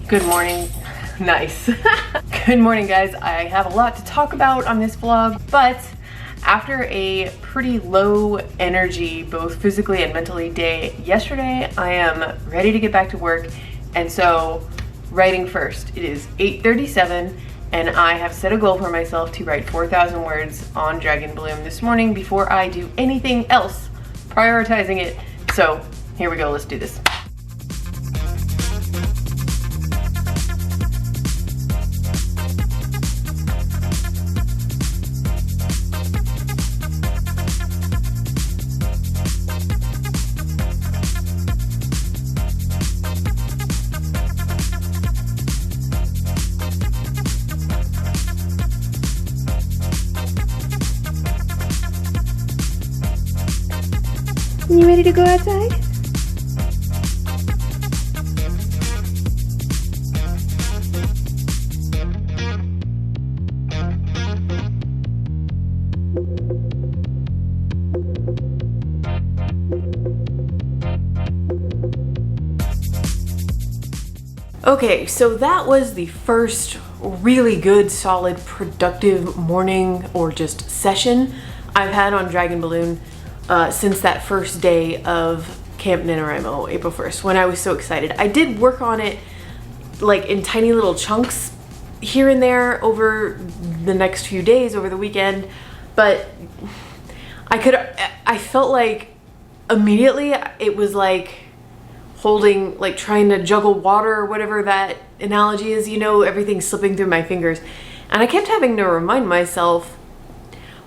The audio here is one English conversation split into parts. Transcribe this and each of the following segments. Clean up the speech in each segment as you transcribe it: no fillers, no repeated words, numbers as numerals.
Good morning. Nice. Good morning, guys. I have a lot to talk about on this vlog, but after a pretty low energy, both physically and mentally day yesterday, I am ready to get back to work. And so writing first. It is 8:37 and I have set a goal for myself to write 4,000 words on Dragon Bloom this morning before I do anything else, prioritizing it. So here we go, let's do this. You ready to go outside? Okay, so that was the first really good, solid, productive morning or just session I've had on Dragon Balloon since that first day of Camp NaNoWriMo, April 1st, when I was so excited. I did work on it like in tiny little chunks here and there over the next few days, over the weekend, but I felt like immediately it was like holding, like trying to juggle water or whatever that analogy is, you know, everything slipping through my fingers. And I kept having to remind myself,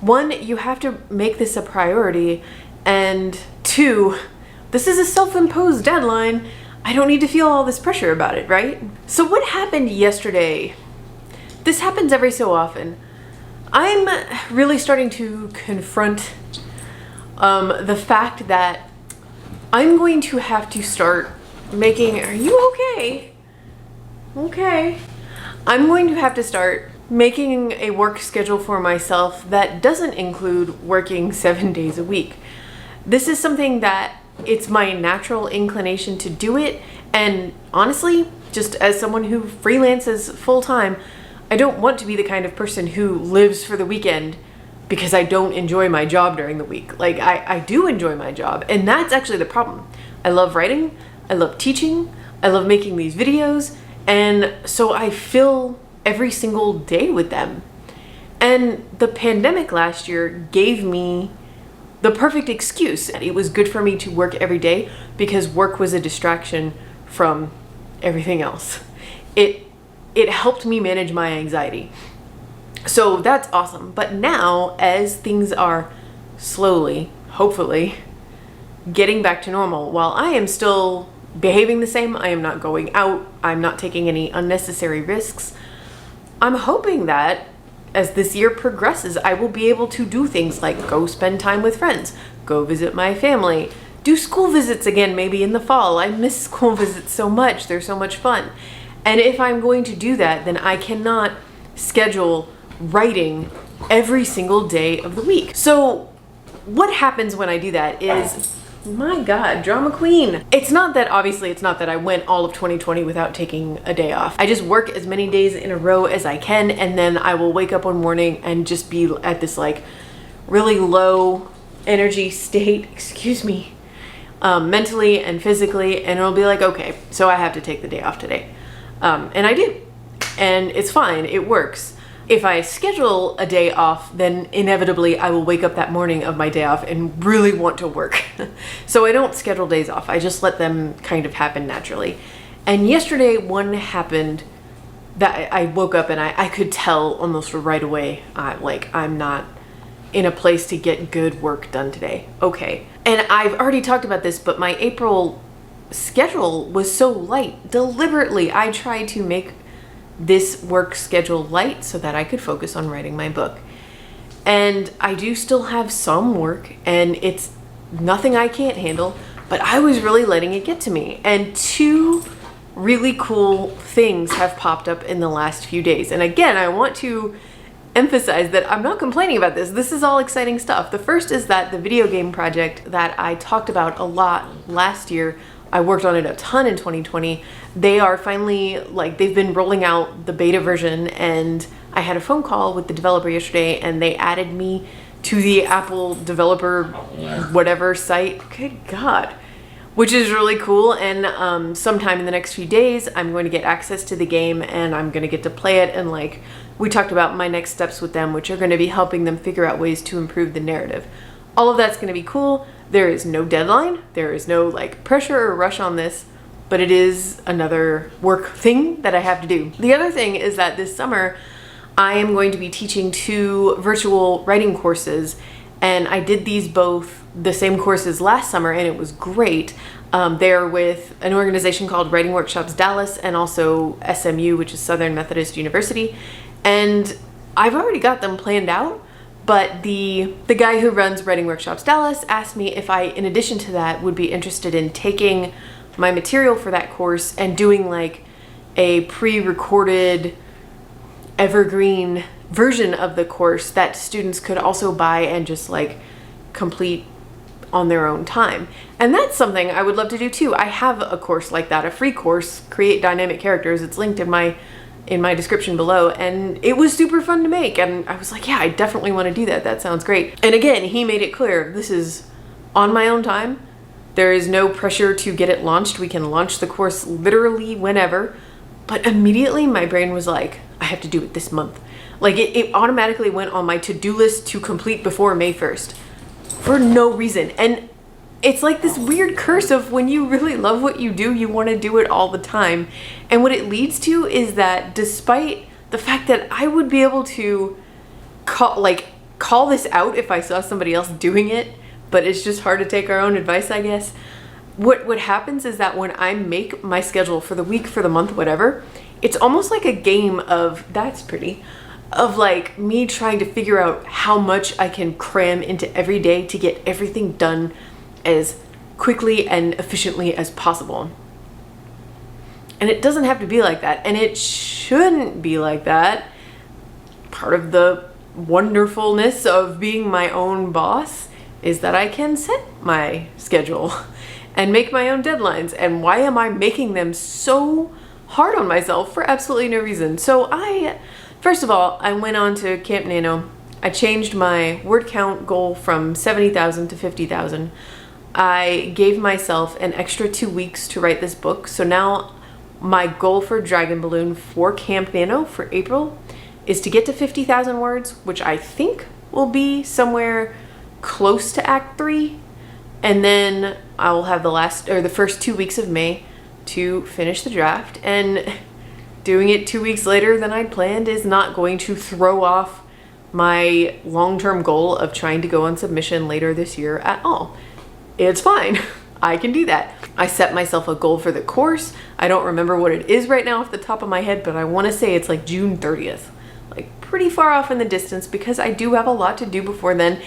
one, you have to make this a priority, and two, this is a self-imposed deadline. I don't need to feel all this pressure about it, right? So what happened yesterday? This happens every so often. I'm really starting to confront the fact that I'm going to have to start making, are you okay? Okay. I'm going to have to start making a work schedule for myself that doesn't include working 7 days a week. This is something that it's my natural inclination to do it, and honestly, just as someone who freelances full-time, I don't want to be the kind of person who lives for the weekend because I don't enjoy my job during the week. Like, I do enjoy my job, and that's actually the problem. I love writing, I love teaching, I love making these videos, and so I fill every single day with them. And the pandemic last year gave me the perfect excuse. It was good for me to work every day because work was a distraction from everything else. It helped me manage my anxiety. So that's awesome. But now, as things are slowly, hopefully, getting back to normal, while I am still behaving the same, I am not going out, I'm not taking any unnecessary risks, I'm hoping that as this year progresses, I will be able to do things like go spend time with friends, go visit my family, do school visits again maybe in the fall. I miss school visits so much, they're so much fun. And if I'm going to do that, then I cannot schedule writing every single day of the week. So what happens when I do that is, my God, drama queen. It's not that I went all of 2020 without taking a day off. I just work as many days in a row as I can, and then I will wake up one morning and just be at this like really low energy state, excuse me, mentally and physically, and it'll be like, okay, so I have to take the day off today. And I do, and it's fine, it works. If I schedule a day off, then inevitably I will wake up that morning of my day off and really want to work. So I don't schedule days off. I just let them kind of happen naturally. And yesterday one happened that I woke up and I could tell almost right away, like I'm not in a place to get good work done today. Okay. And I've already talked about this, but my April schedule was so light. Deliberately, I tried to make this work schedule light so that I could focus on writing my book. And I do still have some work, and it's nothing I can't handle, but I was really letting it get to me. And two really cool things have popped up in the last few days. And again, I want to emphasize that I'm not complaining about this. This is all exciting stuff. The first is that the video game project that I talked about a lot last year, I worked on it a ton in 2020. They are finally, like, they've been rolling out the beta version, and I had a phone call with the developer yesterday, and they added me to the Apple developer whatever site. Good God. Which is really cool, and sometime in the next few days, I'm going to get access to the game, and I'm going to get to play it, and like, we talked about my next steps with them, which are going to be helping them figure out ways to improve the narrative. All of that's going to be cool. There is no deadline. There is no like pressure or rush on this, but it is another work thing that I have to do. The other thing is that this summer, I am going to be teaching 2 virtual writing courses, and I did these both the same courses last summer, and it was great. They're with an organization called Writing Workshops Dallas, and also SMU, which is Southern Methodist University. And I've already got them planned out, but the guy who runs Writing Workshops Dallas asked me if I, in addition to that, would be interested in taking my material for that course and doing like a pre-recorded evergreen version of the course that students could also buy and just like complete on their own time. And that's something I would love to do too. I have a course like that, a free course, Create Dynamic Characters. It's linked in my description below, and it was super fun to make, and I was like, yeah, I definitely want to do that. That sounds great. And again, he made it clear, this is on my own time. There is no pressure to get it launched. We can launch the course literally whenever. But immediately my brain was like, I have to do it this month. Like it automatically went on my to-do list to complete before May 1st for no reason. And it's like this weird curse of when you really love what you do, you want to do it all the time. And what it leads to is that despite the fact that I would be able to call this out if I saw somebody else doing it, but it's just hard to take our own advice, I guess. What happens is that when I make my schedule for the week, for the month, whatever, it's almost like a game of, that's pretty, of like me trying to figure out how much I can cram into every day to get everything done as quickly and efficiently as possible. And it doesn't have to be like that, and it shouldn't be like that. Part of the wonderfulness of being my own boss is that I can set my schedule and make my own deadlines. And why am I making them so hard on myself for absolutely no reason? So first of all, I went on to Camp Nano. I changed my word count goal from 70,000 to 50,000. I gave myself an extra 2 weeks to write this book. So now my goal for Dragon Balloon for Camp Nano for April is to get to 50,000 words, which I think will be somewhere close to Act 3. And then I will have the first 2 weeks of May to finish the draft. And doing it 2 weeks later than I'd planned is not going to throw off my long-term goal of trying to go on submission later this year at all. It's fine. I can do that. I set myself a goal for the course. I don't remember what it is right now off the top of my head, but I want to say it's like June 30th. Like pretty far off in the distance because I do have a lot to do before then.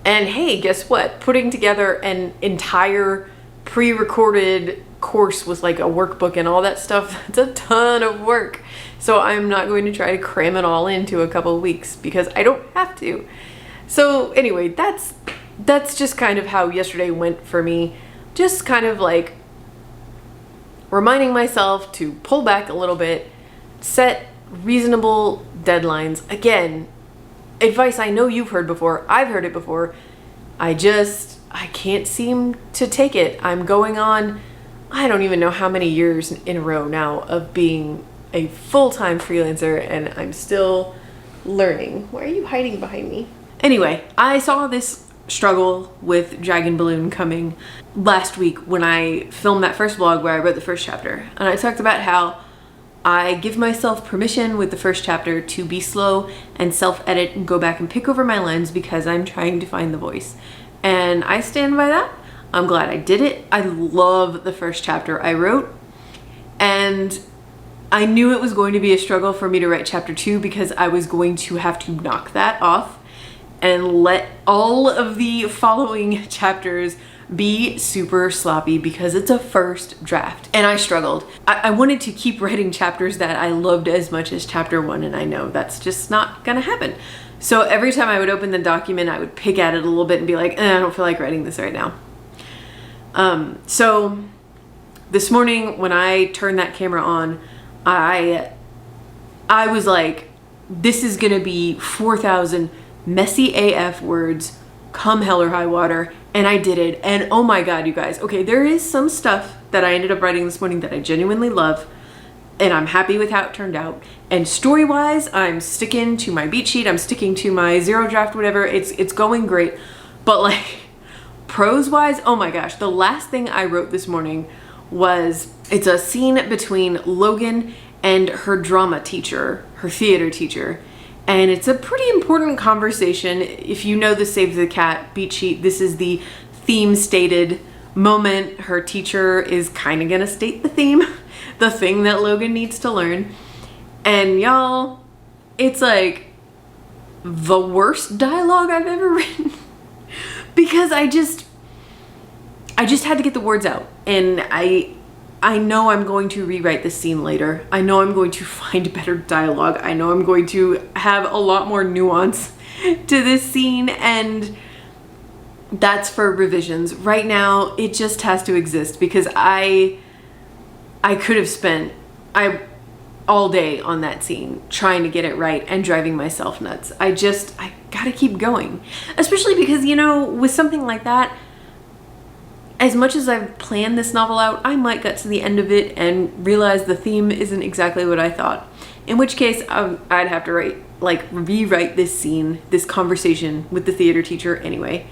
And hey, guess what? Putting together an entire pre-recorded course with like a workbook and all that stuff, that's a ton of work. So I'm not going to try to cram it all into a couple of weeks because I don't have to. So anyway, that's just kind of how yesterday went for me. Just kind of like reminding myself to pull back a little bit, set reasonable deadlines. Again, advice I know you've heard before. I've heard it before. I can't seem to take it. I'm going on, I don't even know how many years in a row now of being a full-time freelancer, and I'm still learning. Why are you hiding behind me? Anyway, I saw this struggle with Dragon Balloon coming last week when I filmed that first vlog where I wrote the first chapter. And I talked about how I give myself permission with the first chapter to be slow and self-edit and go back and pick over my lines because I'm trying to find the voice. And I stand by that. I'm glad I did it. I love the first chapter I wrote. And I knew it was going to be a struggle for me to write chapter 2 because I was going to have to knock that off and let all of the following chapters be super sloppy because it's a first draft. And I struggled. I wanted to keep writing chapters that I loved as much as chapter 1, and I know that's just not gonna happen. So every time I would open the document, I would pick at it a little bit and be like, I don't feel like writing this right now. So This morning when I turned that camera on, I was like, this is gonna be 4,000 messy AF words, come hell or high water, and I did it. And oh my God, you guys, okay, there is some stuff that I ended up writing this morning that I genuinely love, and I'm happy with how it turned out. And story-wise, I'm sticking to my beat sheet, I'm sticking to my zero draft, whatever, it's going great. But like, prose-wise, oh my gosh, the last thing I wrote this morning was, it's a scene between Logan and her drama teacher, her theater teacher. And it's a pretty important conversation. If you know the Save the Cat beat sheet, this is the theme stated moment. Her teacher is kind of gonna state the theme, the thing that Logan needs to learn. And y'all, it's like the worst dialogue I've ever written because I just had to get the words out. And I know I'm going to rewrite this scene later. I know I'm going to find better dialogue. I know I'm going to have a lot more nuance to this scene, and that's for revisions. Right now, it just has to exist because I could have spent all day on that scene trying to get it right and driving myself nuts. I gotta keep going. Especially because, you know, with something like that, as much as I've planned this novel out, I might get to the end of it and realize the theme isn't exactly what I thought. In which case, I'd have to rewrite this scene, this conversation with the theater teacher anyway.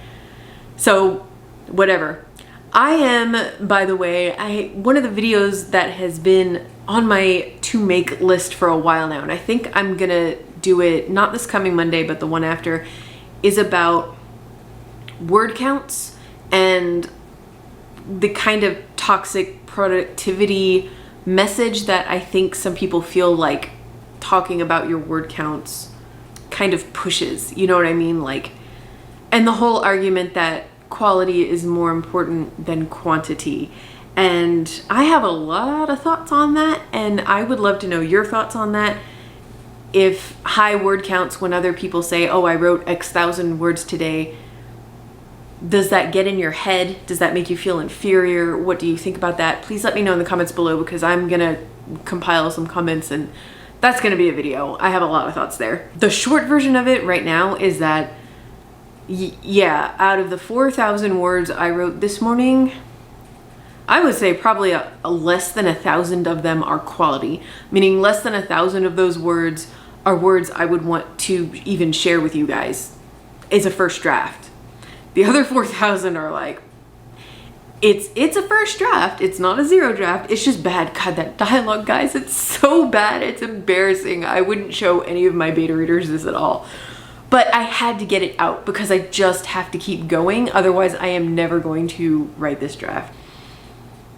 So, whatever. I am, by the way, one of the videos that has been on my to make list for a while now, and I think I'm gonna do it, not this coming Monday, but the one after, is about word counts and the kind of toxic productivity message that I think some people feel like talking about your word counts kind of pushes, you know what I mean? Like, and the whole argument that quality is more important than quantity. And I have a lot of thoughts on that, and I would love to know your thoughts on that. If high word counts, when other people say, oh, I wrote X thousand words today, does that get in your head? Does that make you feel inferior? What do you think about that? Please let me know in the comments below, because I'm gonna compile some comments and that's gonna be a video. I have a lot of thoughts there. The short version of it right now is that, yeah, out of the 4,000 words I wrote this morning, I would say probably a less than 1,000 of them are quality, meaning less than 1,000 of those words are words I would want to even share with you guys as a first draft. The other 4,000 are like, it's a first draft. It's not a zero draft. It's just bad. God, that dialogue, guys, it's so bad. It's embarrassing. I wouldn't show any of my beta readers this at all. But I had to get it out because I just have to keep going. Otherwise, I am never going to write this draft.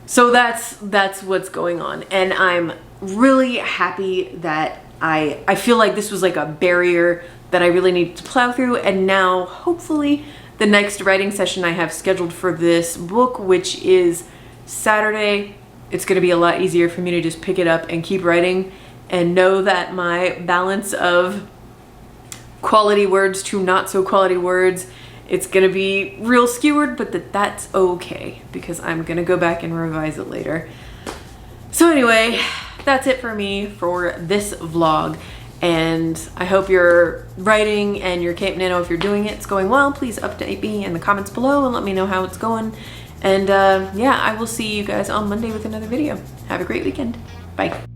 So that's what's going on. And I'm really happy that I feel like this was like a barrier that I really needed to plow through. And now, hopefully, the next writing session I have scheduled for this book, which is Saturday, it's gonna be a lot easier for me to just pick it up and keep writing and know that my balance of quality words to not so quality words, it's gonna be real skewered, but that's okay because I'm gonna go back and revise it later. So anyway, that's it for me for this vlog. And I hope your writing and your Cape Nano, if you're doing it, it's going well. Please update me in the comments below and let me know how it's going. And yeah, I will see you guys on Monday with another video. Have a great weekend. Bye.